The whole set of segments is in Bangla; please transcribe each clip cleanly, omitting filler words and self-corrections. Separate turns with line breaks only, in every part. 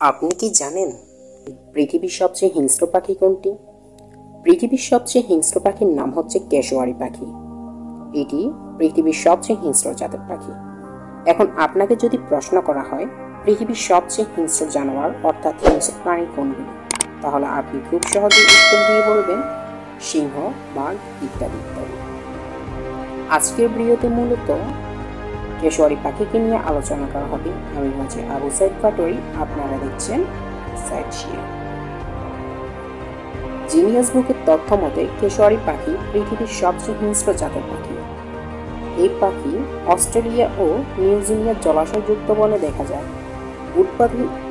আপনি কি জানেন পৃথিবীর সবচেয়ে হিংস্র পাখি কোনটি? পৃথিবীর সবচেয়ে হিংস্র পাখির নাম হচ্ছে কেশওয়ারি পাখি। এটি পৃথিবীর সবচেয়ে হিংস্র জাতের পাখি। এখন আপনাকে যদি প্রশ্ন করা হয় পৃথিবীর সবচেয়ে হিংস্র জানোয়ার অর্থাৎ হিংস্র প্রাণী কোনগুলি, তাহলে আপনি খুব সহজেই উত্তর দিয়ে বলবেন সিংহ, বাঘ ইত্যাদি ইত্যাদি। আজকের ভিডিওতে মূলত কেশওয়ারি পাখিকে নিয়ে আলোচনা করা হবে। আমি হচ্ছে আবু সাইদ পাটোয়ারি, আপনারা দেখছেন সাইড শেয়ার। জিনিয়াস বুকের তথ্য মতে কেশওয়ারি পাখি পৃথিবীর সবচেয়ে হিংস্র জাতের পাখি। এই পাখি অস্ট্রেলিয়া ও নিউজিল্যান্ডের জলাশয়যুক্ত বনে দেখা যায়।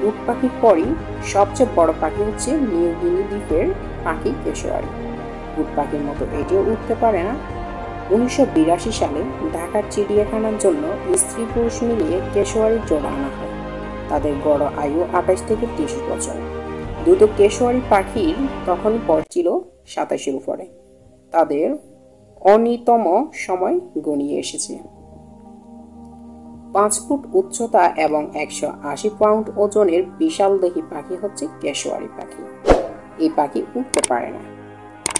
উট পাখির পরই সবচেয়ে বড় পাখি হচ্ছে নিউ গিনি দ্বীপের পাখি কেশওয়ারি। উট পাখির মতো এটিও উঠতে পারে না। 1982 সালে ঢাকার চিড়িয়াখানার জন্য স্ত্রী পুরুষ মিলিয়ে কেশওয়ারির জোড়া আনা হয়। তাদের গড় আয়ু 28 থেকে 30 বছর। দুটো কেশওয়ারি পাখির তখন বয়স ছিল 27-এর উপরে। তাদের অন্যতম সময় গড়িয়ে এসেছে। 5 ফুট উচ্চতা এবং 180 পাউন্ড ওজনের বিশালদেহী পাখি হচ্ছে কেশওয়ারি পাখি। এই পাখি উঠতে পারে না,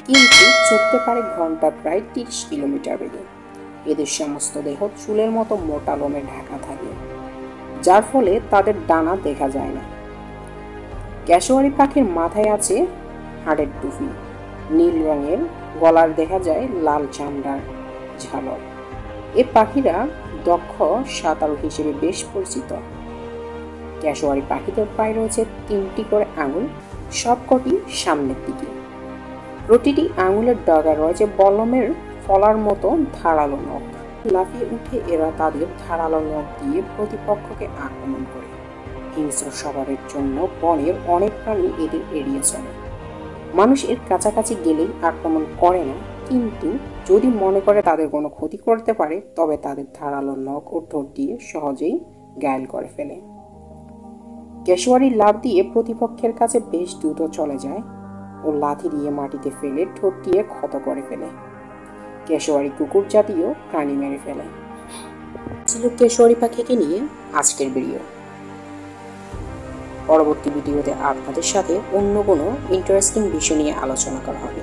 কিন্তু ছুটতে পারে ঘন্টায় প্রায় 30 কিলোমিটার বেগে। এদের সমস্ত দেহ চুলের মতো মোটা লোমে ঢাকা থাকে, যার ফলে তাদের ডানা দেখা যায় না। কেশওয়ারি পাখির মাথায় আছে হাড়ের টুপি, নীল রঙের, গলার দেখা যায় লাল চামড়ার ঝালর। এ পাখিরা দক্ষ সাঁতারু হিসেবে বেশ পরিচিত। কেশওয়ারি পাখিদের পায়ে রয়েছে 3টি করে আঙুল, সবকটি সামনের দিকে। প্রতিটি আঙুলের ডগায় রয়েছে বলমের ফলার মতো ধারালো নখ। লাফিয়ে উঠে এরা তাদের ধারালো নখ দিয়ে প্রতিপক্ষকে আক্রমণ করে। হিংস্র স্বভাবের জন্য বনের অনেক প্রাণী এদের এড়িয়ে চলে। মানুষ এর কাছাকাছি গেলেই আক্রমণ করে না, কিন্তু যদি মনে করে তাদের কোনো ক্ষতি করতে পারে তবে তাদের ধারালো নখ ও ঠোঁট দিয়ে সহজেই ঘায়েল করে ফেলে। কেশওয়ারি লাফ দিয়ে প্রতিপক্ষের কাছে বেশ দ্রুত চলে যায় ও লাথি দিয়ে মাটিতে ফেলে ঠোঁট দিয়ে ক্ষত করে ফেলে। কেশওয়ারি কুকুর জাতীয় প্রাণী মেরে ফেলে। ছিল কেশওয়ারি পাখিকে নিয়ে আজকের ভিডিও। পরবর্তী ভিডিওতে আপনাদের সাথে অন্য কোনো ইন্টারেস্টিং বিষয় নিয়ে আলোচনা করা হবে।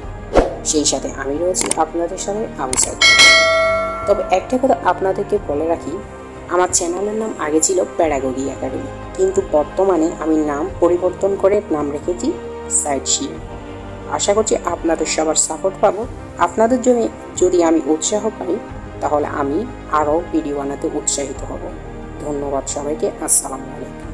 সেই সাথে আমি রয়েছি আপনাদের সাথে আবু সাইদ। তবে একটা কথা আপনাদেরকে বলে রাখি, আমার চ্যানেলের নাম আগে ছিল প্যাডাগজি একাডেমি, কিন্তু বর্তমানে আমি নাম পরিবর্তন করে নাম রেখেছি সাইড শেয়ার। আশা করছি আপনাদের সবার সাপোর্ট পাবো। আপনাদের জন্য যদি আমি উৎসাহ পাই তাহলে আমি আরও ভিডিও বানাতে উৎসাহিত হব। ধন্যবাদ সবাইকে। আসসালামু আলাইকুম।